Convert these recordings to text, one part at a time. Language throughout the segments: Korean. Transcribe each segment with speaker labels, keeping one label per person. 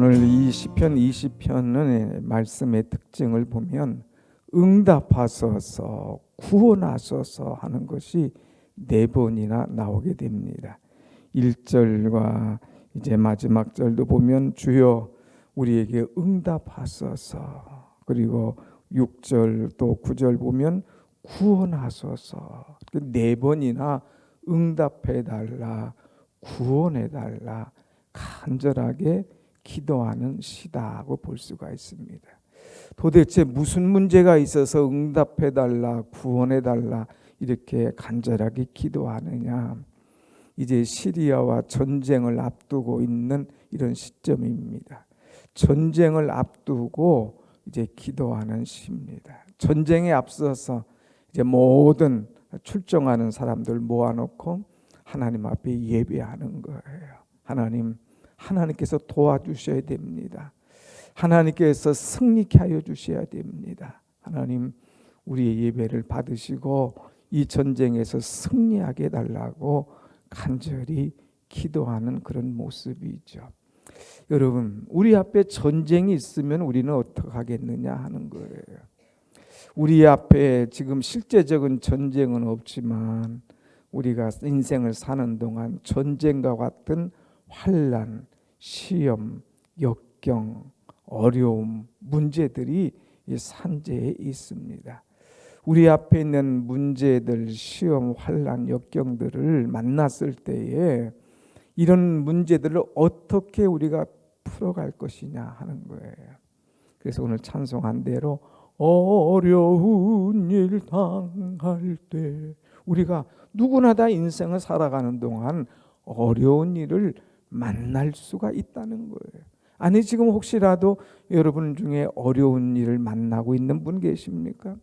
Speaker 1: 오늘 이 시편 20편의 말씀의 특징을 보면 응답하소서, 구원하소서 하는 것이 4번이나 나오게 됩니다. 1절과 이제 마지막 절도 보면 주여 우리에게 응답하소서, 그리고 6절 또 9절 보면 구원하소서. 4번이나 응답해달라, 구원해달라 간절하게 기도하는 시다고 볼 수가 있습니다. 도대체 무슨 문제가 있어서 응답해달라, 구원해달라 이렇게 간절하게 기도하느냐? 이제 시리아와 전쟁을 앞두고 있는 이런 시점입니다. 전쟁을 앞두고 이제 기도하는 시입니다. 전쟁에 앞서서 이제 모든 출정하는 사람들 모아놓고 하나님 앞에 예배하는 거예요. 하나님께서 도와주셔야 됩니다. 하나님께서 승리케 하여 주셔야 됩니다. 하나님, 우리의 예배를 받으시고 이 전쟁에서 승리하게 해달라고 간절히 기도하는 그런 모습이죠. 여러분, 우리 앞에 전쟁이 있으면 우리는 어떻게 하겠느냐 하는 거예요. 우리 앞에 지금 실제적인 전쟁은 없지만 우리가 인생을 사는 동안 전쟁과 같은 환난, 시험, 역경, 어려움, 문제들이 이 산재에 있습니다. 우리 앞에 있는 문제들, 시험, 환난, 역경들을 만났을 때에 이런 문제들을 어떻게 우리가 풀어갈 것이냐 하는 거예요. 그래서 오늘 찬송한 대로 어려운 일 당할 때, 우리가 누구나 다 인생을 살아가는 동안 어려운 일을 만날 수가 있다는 거예요. 아니, 지금 혹시라도 여러분 중에 어려운 일을 만나고 있는 분 계십니까?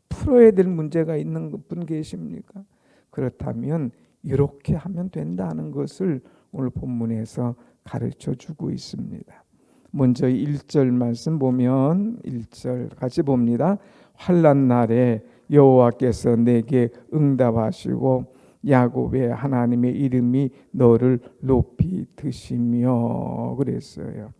Speaker 1: 풀어야 될 문제가 있는 분 계십니까? 그렇다면 이렇게 하면 된다는 것을 오늘 본문에서 가르쳐 주고 있습니다. 먼저 1절 말씀 보면 1절 같이 봅니다. 환난 날에 여호와께서 내게 응답하시고 야곱의 하나님의 이름이 너를 높이 드시며 그랬어요.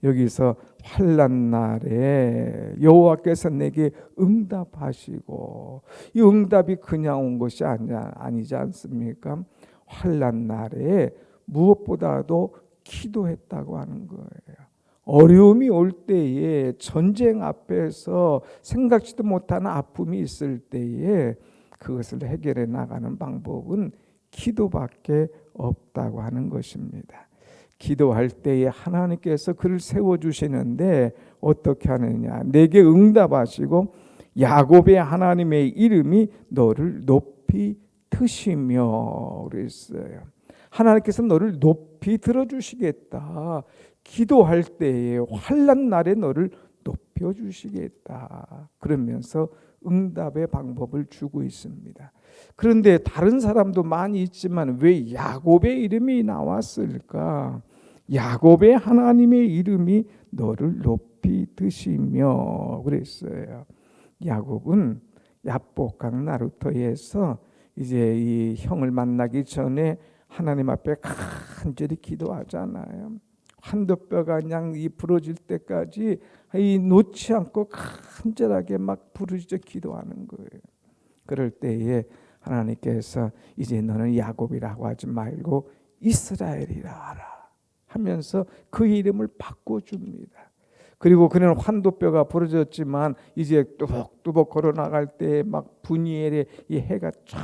Speaker 1: 여기서 환난 날에 여호와께서 내게 응답하시고, 이 응답이 그냥 온 것이 아니지 않습니까? 환난 날에 무엇보다도 기도했다고 하는 거예요. 어려움이 올 때에, 전쟁 앞에서 생각지도 못하는 아픔이 있을 때에 그것을 해결해 나가는 방법은 기도밖에 없다고 하는 것입니다. 기도할 때에 하나님께서 그를 세워주시는데 어떻게 하느냐? 내게 응답하시고 야곱의 하나님의 이름이 너를 높이 드시며 그랬어요. 하나님께서 너를 높이 들어주시겠다. 기도할 때에 환난 날에 너를 높여주시겠다. 그러면서 응답의 방법을 주고 있습니다. 그런데 다른 사람도 많이 있지만 왜 야곱의 이름이 나왔을까? 야곱의 하나님의 이름이 너를 높이 드시며 그랬어요. 야곱은 야복강 나루터에서 이제 이 형을 만나기 전에 하나님 앞에 간절히 기도하잖아요. 한두 뼈가 그냥 이 부러질 때까지 이 놓지 않고 간절하게 막 부르짖어 기도하는 거예요. 그럴 때에 하나님께서 이제 너는 야곱이라고 하지 말고 이스라엘이라 하라 하면서 그 이름을 바꿔줍니다. 그리고 그는 환도뼈가 부러졌지만 이제 뚜벅뚜벅 걸어 나갈 때 막 분이엘의 이 해가 쫙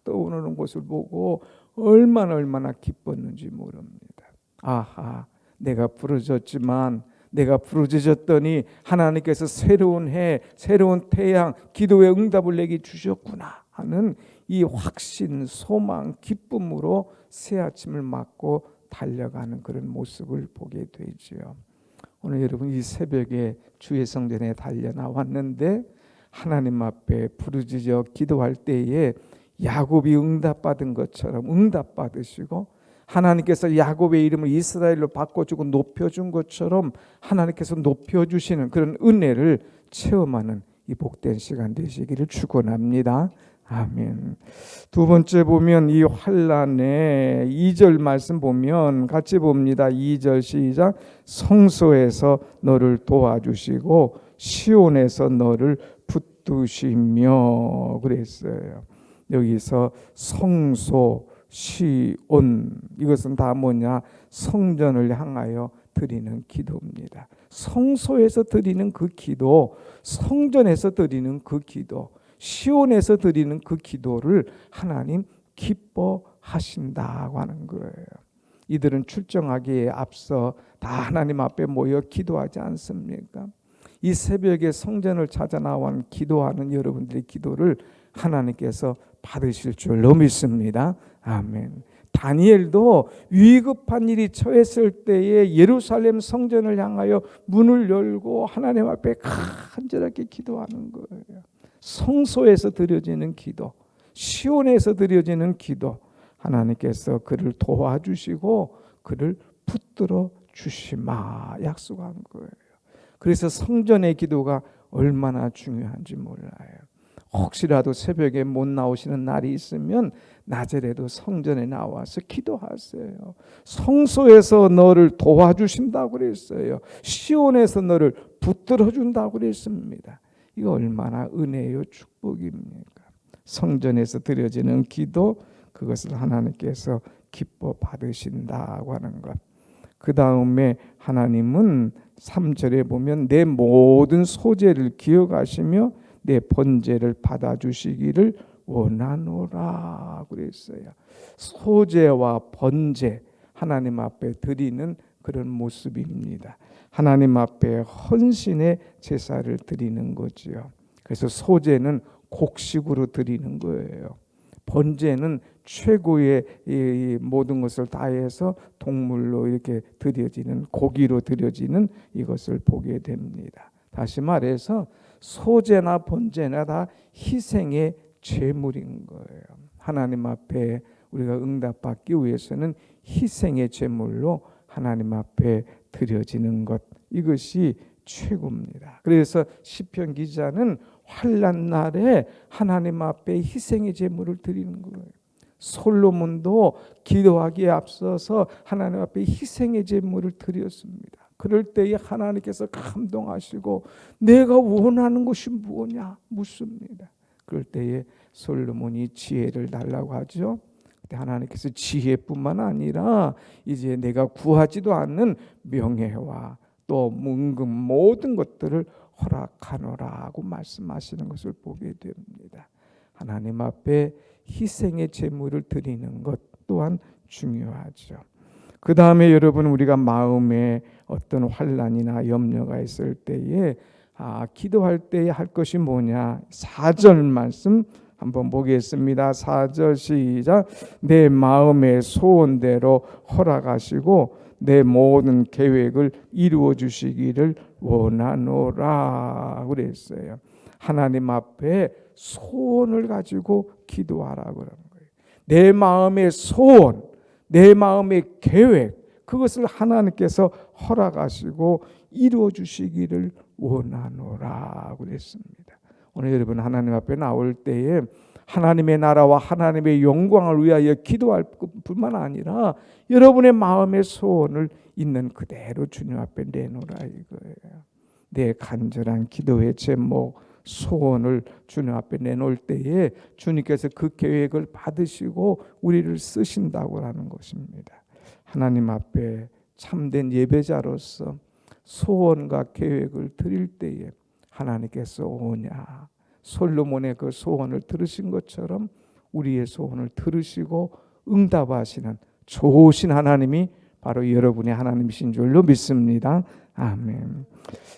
Speaker 1: 떠오르는 것을 보고 얼마나 기뻤는지 모릅니다. 아하, 내가 부러졌지만, 내가 부르짖었더니 하나님께서 새로운 해, 새로운 태양, 기도의 응답을 내게 주셨구나 하는 이 확신, 소망, 기쁨으로 새 아침을 맞고 달려가는 그런 모습을 보게 되죠. 오늘 여러분 이 새벽에 주의 성전에 달려 나왔는데 하나님 앞에 부르짖어 기도할 때에 야곱이 응답받은 것처럼 응답받으시고, 하나님께서 야곱의 이름을 이스라엘로 바꿔주고 높여준 것처럼 하나님께서 높여주시는 그런 은혜를 체험하는 이 복된 시간 되시기를 축원합니다. 아멘. 두 번째 보면 이 환난의 2절 말씀 보면 같이 봅니다. 2절 시작. 성소에서 너를 도와주시고 시온에서 너를 붙드시며 그랬어요. 여기서 성소, 시온 이것은 다 뭐냐? 성전을 향하여 드리는 기도입니다. 성소에서 드리는 그 기도, 성전에서 드리는 그 기도, 시온에서 드리는 그 기도를 하나님 기뻐하신다고 하는 거예요. 이들은 출정하기에 앞서 다 하나님 앞에 모여 기도하지 않습니까? 이 새벽에 성전을 찾아 나와 기도하는 여러분들의 기도를 하나님께서 받으실 줄로 믿습니다. 아멘. 다니엘도 위급한 일이 처했을 때에 예루살렘 성전을 향하여 문을 열고 하나님 앞에 간절하게 기도하는 거예요. 성소에서 드려지는 기도, 시온에서 드려지는 기도, 하나님께서 그를 도와주시고 그를 붙들어 주시마 약속한 거예요. 그래서 성전의 기도가 얼마나 중요한지 몰라요. 혹시라도 새벽에 못 나오시는 날이 있으면 낮에라도 성전에 나와서 기도하세요. 성소에서 너를 도와주신다고 그랬어요. 시온에서 너를 붙들어 준다고 그랬습니다. 이거 얼마나 은혜요 축복입니까? 성전에서 드려지는 기도, 그것을 하나님께서 기뻐 받으신다고 하는 것. 그 다음에 하나님은 3절에 보면 내 모든 소재를 기억하시며 내 번제를 받아주시기를 원하노라 그랬어요. 소제와 번제, 하나님 앞에 드리는 그런 모습입니다. 하나님 앞에 헌신의 제사를 드리는 거지요. 그래서 소제는 곡식으로 드리는 거예요. 번제는 최고의 이 모든 것을 다해서 동물로 이렇게 드려지는, 고기로 드려지는 이것을 보게 됩니다. 다시 말해서 소제나 번제나 다 희생의 제물인 거예요. 하나님 앞에 우리가 응답받기 위해서는 희생의 제물로 하나님 앞에 드려지는 것, 이것이 최고입니다. 그래서 시편 기자는 환난 날에 하나님 앞에 희생의 제물을 드리는 거예요. 솔로몬도 기도하기에 앞서서 하나님 앞에 희생의 제물을 드렸습니다. 그럴 때에 하나님께서 감동하시고 내가 원하는 것이 무엇냐 묻습니다. 그럴 때에 솔로몬이 지혜를 달라고 하죠. 그때 하나님께서 지혜뿐만 아니라 이제 내가 구하지도 않는 명예와 또 문금 모든 것들을 허락하노라고 말씀하시는 것을 보게 됩니다. 하나님 앞에 희생의 제물을 드리는 것 또한 중요하죠. 그 다음에 여러분, 우리가 마음에 어떤 환난이나 염려가 있을 때에 기도할 때에 할 것이 뭐냐? 4절 말씀 한번 보겠습니다. 4절 시작. 내 마음의 소원대로 허락하시고 내 모든 계획을 이루어 주시기를 원하노라 그랬어요. 하나님 앞에 소원을 가지고 기도하라고 그러는 거예요. 내 마음의 소원, 내 마음의 계획, 그것을 하나님께서 허락하시고 이루어 주시기를 원하노라 그랬습니다. 오늘 여러분 하나님 앞에 나올 때에 하나님의 나라와 하나님의 영광을 위하여 기도할 뿐만 아니라 여러분의 마음의 소원을 있는 그대로 주님 앞에 내놓으라 이거예요. 내 간절한 기도의 제목, 소원을 주님 앞에 내놓을 때에 주님께서 그 계획을 받으시고 우리를 쓰신다고 하는 것입니다. 하나님 앞에 참된 예배자로서 소원과 계획을 드릴 때에 하나님께서 오냐, 솔로몬의 그 소원을 들으신 것처럼 우리의 소원을 들으시고 응답하시는 좋으신 하나님이 바로 여러분의 하나님이신 줄로 믿습니다. 아멘.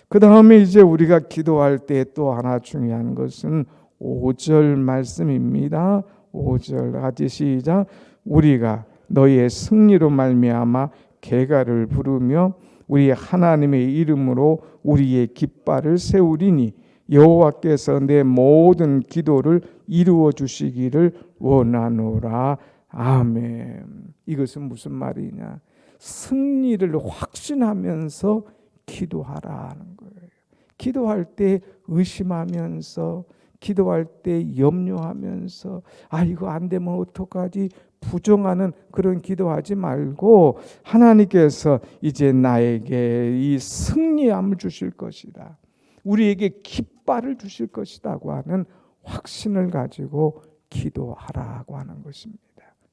Speaker 1: 그 다음에 이제 우리가 기도할 때 또 하나 중요한 것은 5절 말씀입니다. 5절 같이 시작. 우리가 너희의 승리로 말미암아 계가를 부르며 우리 하나님의 이름으로 우리의 깃발을 세우리니 여호와께서 내 모든 기도를 이루어 주시기를 원하노라. 아멘. 이것은 무슨 말이냐? 승리를 확신하면서 기도하라는 거예요. 기도할 때 의심하면서, 기도할 때 염려하면서 이거 안 되면 어떡하지 부정하는 그런 기도하지 말고 하나님께서 이제 나에게 이 승리함을 주실 것이다. 우리에게 깃발을 주실 것이라고 하는 확신을 가지고 기도하라고 하는 것입니다.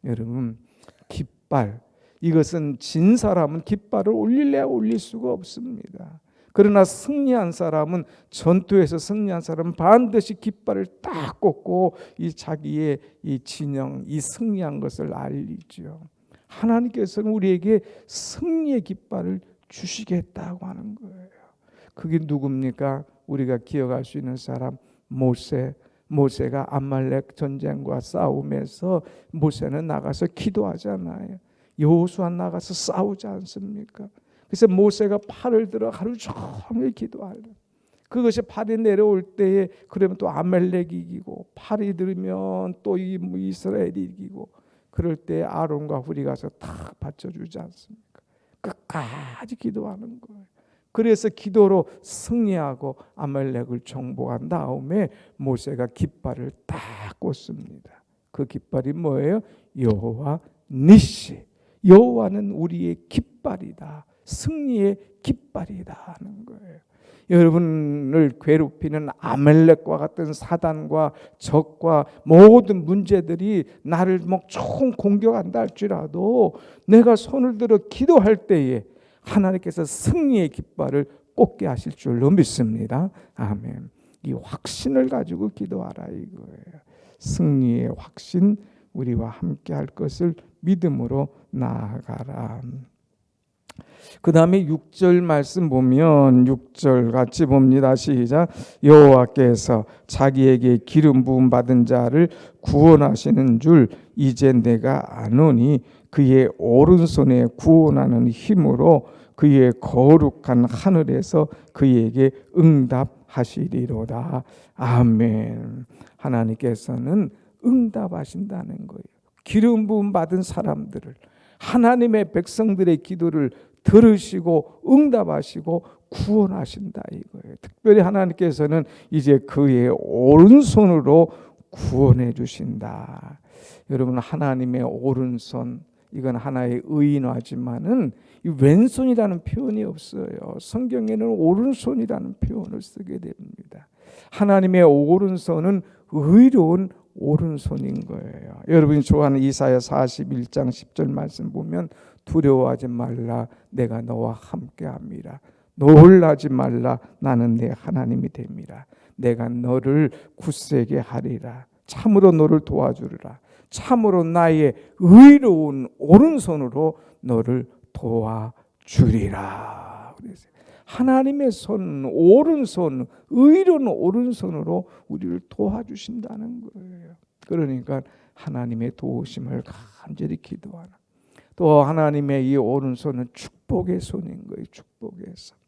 Speaker 1: 여러분, 깃발, 이것은 진 사람은 깃발을 올릴래야 올릴 수가 없습니다. 그러나 승리한 사람은, 전투에서 승리한 사람은 반드시 깃발을 딱 꽂고 이 자기의 이 진영, 이 승리한 것을 알리죠. 하나님께서는 우리에게 승리의 깃발을 주시겠다고 하는 거예요. 그게 누굽니까? 우리가 기억할 수 있는 사람, 모세가 아말렉 전쟁과 싸움에서 모세는 나가서 기도하잖아요. 여호수아 나가서 싸우지 않습니까? 그래서 모세가 팔을 들어 하루 종일 기도하려. 그것이 팔이 내려올 때에 그러면 또 아말렉이 이기고, 팔이 들면 또 이스라엘이 이기고, 그럴 때 아론과 훌이 가서 다 받쳐주지 않습니까? 끝까지 기도하는 거예요. 그래서 기도로 승리하고 아말렉을 정복한 다음에 모세가 깃발을 딱 꽂습니다. 그 깃발이 뭐예요? 여호와 니시. 여호와는 우리의 깃발이다. 승리의 깃발이다 하는 거예요. 여러분을 괴롭히는 아말렉과 같은 사단과 적과 모든 문제들이 나를 총 공격한다 할지라도 내가 손을 들어 기도할 때에 하나님께서 승리의 깃발을 꽂게 하실 줄로 믿습니다. 아멘. 이 확신을 가지고 기도하라 이거예요. 승리의 확신, 우리와 함께 할 것을 믿음으로 나아가라. 그 다음에 6절 말씀 보면 6절 같이 봅니다. 시작. 여호와께서 자기에게 기름 부음 받은 자를 구원하시는 줄 이제 내가 아노니 그의 오른손에 구원하는 힘으로 그의 거룩한 하늘에서 그에게 응답하시리로다. 아멘. 하나님께서는 응답하신다는 거예요. 기름 부음 받은 사람들을, 하나님의 백성들의 기도를 들으시고 응답하시고 구원하신다 이거예요. 특별히 하나님께서는 이제 그의 오른손으로 구원해 주신다. 여러분, 하나님의 오른손, 이건 하나의 의인화지만은 이 왼손이라는 표현이 없어요. 성경에는 오른손이라는 표현을 쓰게 됩니다. 하나님의 오른손은 의로운 오른손인 거예요. 여러분이 좋아하는 이사야 41장 10절 말씀 보면 두려워하지 말라 내가 너와 함께함이라. 놀라지 말라 나는 내 하나님이 됨이라. 내가 너를 굳세게 하리라. 참으로 너를 도와주리라. 참으로 나의 의로운 오른손으로 너를 도와주리라. 하나님의 손, 오른손, 의로운 오른손으로 우리를 도와주신다는 거예요. 그러니까 하나님의 도우심을 간절히 기도하는, 또 하나님의 이 오른손은 축복의 손인 거예요. 축복의 손.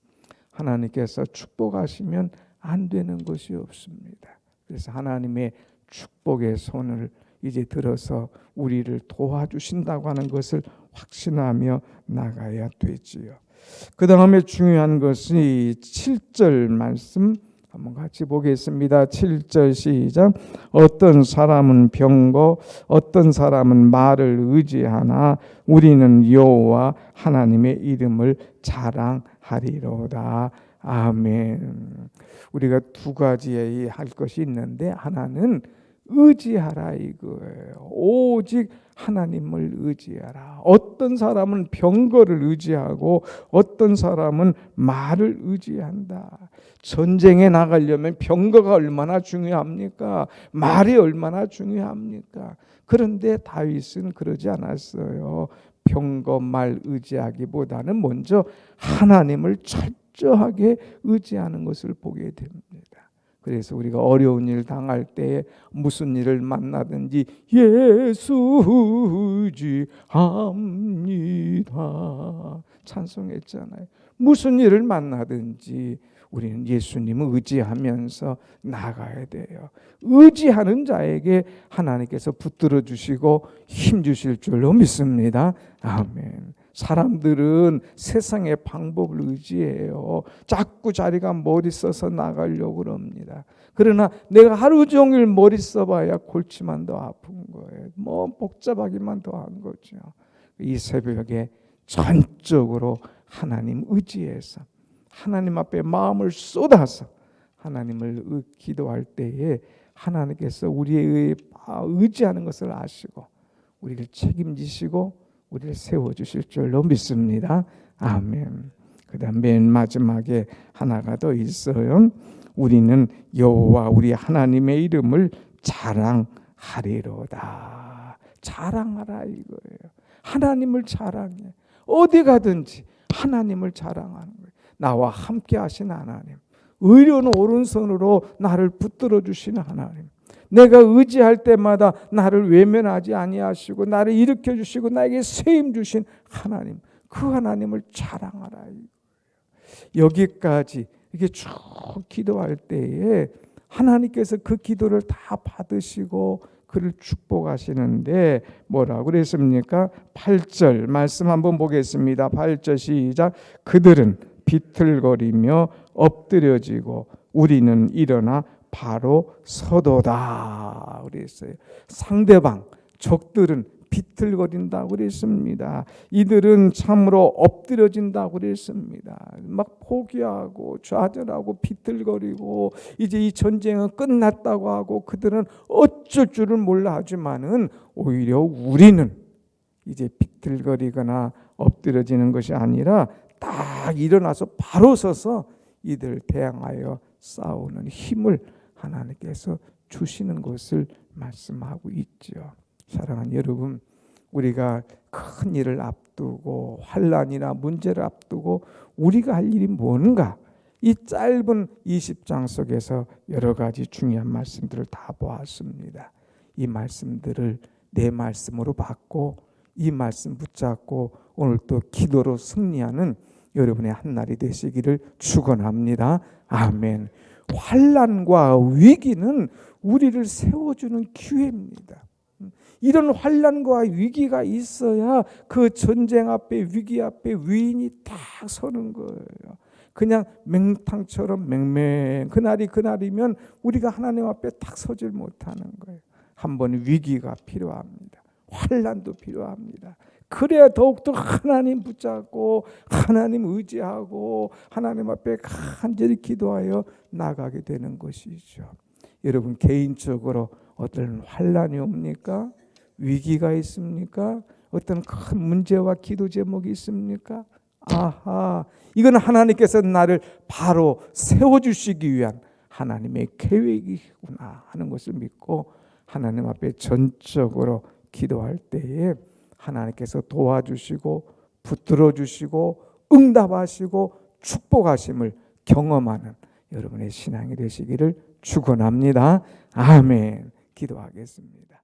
Speaker 1: 하나님께서 축복하시면 안 되는 것이 없습니다. 그래서 하나님의 축복의 손을 이제 들어서 우리를 도와주신다고 하는 것을 확신하며 나가야 되지요. 그 다음에 중요한 것이 7절 말씀 한번 같이 보겠습니다. 7절 시작. 어떤 사람은 병거, 어떤 사람은 말을 의지하나 우리는 여호와 하나님의 이름을 자랑하리로다. 아멘. 우리가 두 가지의 할 것이 있는데, 하나는 의지하라 이거예요. 오직 하나님을 의지하라. 어떤 사람은 병거를 의지하고 어떤 사람은 말을 의지한다. 전쟁에 나가려면 병거가 얼마나 중요합니까? 말이 얼마나 중요합니까? 그런데 다윗은 그러지 않았어요. 병거 말 의지하기보다는 먼저 하나님을 철저하게 의지하는 것을 보게 됩니다. 그래서 우리가 어려운 일 당할 때 무슨 일을 만나든지 예수 의지합니다 찬송했잖아요. 무슨 일을 만나든지 우리는 예수님을 의지하면서 나가야 돼요. 의지하는 자에게 하나님께서 붙들어 주시고 힘 주실 줄로 믿습니다. 아멘. 사람들은 세상의 방법을 의지해요. 자꾸 자기가 머리 써서 나가려고 그럽니다. 그러나 내가 하루 종일 머리 써봐야 골치만 더 아픈 거예요. 뭐 복잡하기만 더 한 거죠. 이 새벽에 전적으로 하나님 의지해서 하나님 앞에 마음을 쏟아서 하나님을 기도할 때에 하나님께서 우리의 의지하는 것을 아시고 우리를 책임지시고 우리를 세워주실 줄로 믿습니다. 아멘. 그 다음 맨 마지막에 하나가 더 있어요. 우리는 여호와 우리 하나님의 이름을 자랑하리로다. 자랑하라 이거예요. 하나님을 자랑해. 어디 가든지 하나님을 자랑하는 거예요. 나와 함께 하신 하나님, 의로운 오른손으로 나를 붙들어 주시는 하나님, 내가 의지할 때마다 나를 외면하지 아니하시고 나를 일으켜 주시고 나에게 세임 주신 하나님, 그 하나님을 자랑하라. 여기까지 이렇게 쭉 기도할 때에 하나님께서 그 기도를 다 받으시고 그를 축복하시는데 뭐라고 그랬습니까? 8절 말씀 한번 보겠습니다. 8절 시작. 그들은 비틀거리며 엎드려지고 우리는 일어나 바로 서도다 그랬어요. 상대방 적들은 비틀거린다고 그랬습니다. 이들은 참으로 엎드려진다고 그랬습니다. 막 포기하고 좌절하고 비틀거리고 이제 이 전쟁은 끝났다고 하고 그들은 어쩔 줄을 몰라 하지만은 오히려 우리는 이제 비틀거리거나 엎드려지는 것이 아니라 딱 일어나서 바로 서서 이들 대항하여 싸우는 힘을 하나님께서 주시는 것을 말씀하고 있죠. 사랑하는 여러분, 우리가 큰 일을 앞두고 환난이나 문제를 앞두고 우리가 할 일이 뭔가, 이 짧은 20장 속에서 여러 가지 중요한 말씀들을 다 보았습니다. 이 말씀들을 내 말씀으로 받고 이 말씀 붙잡고 오늘 또 기도로 승리하는 여러분의 한날이 되시기를 축원합니다. 아멘. 환난과 위기는 우리를 세워주는 기회입니다. 이런 환난과 위기가 있어야 그 전쟁 앞에 위기 앞에 위인이 딱 서는 거예요. 그냥 맹탕처럼 맹맹 그날이면 우리가 하나님 앞에 딱 서질 못하는 거예요. 한번 위기가 필요합니다. 환난도 필요합니다. 그래야 더욱더 하나님 붙잡고 하나님 의지하고 하나님 앞에 간절히 기도하여 나가게 되는 것이죠. 여러분 개인적으로 어떤 환난이 옵니까? 위기가 있습니까? 어떤 큰 문제와 기도 제목이 있습니까? 아하, 이건 하나님께서 나를 바로 세워주시기 위한 하나님의 계획이구나 하는 것을 믿고 하나님 앞에 전적으로 기도할 때에 하나님께서 도와주시고 붙들어 주시고 응답하시고 축복하심을 경험하는 여러분의 신앙이 되시기를 축원합니다. 아멘. 기도하겠습니다.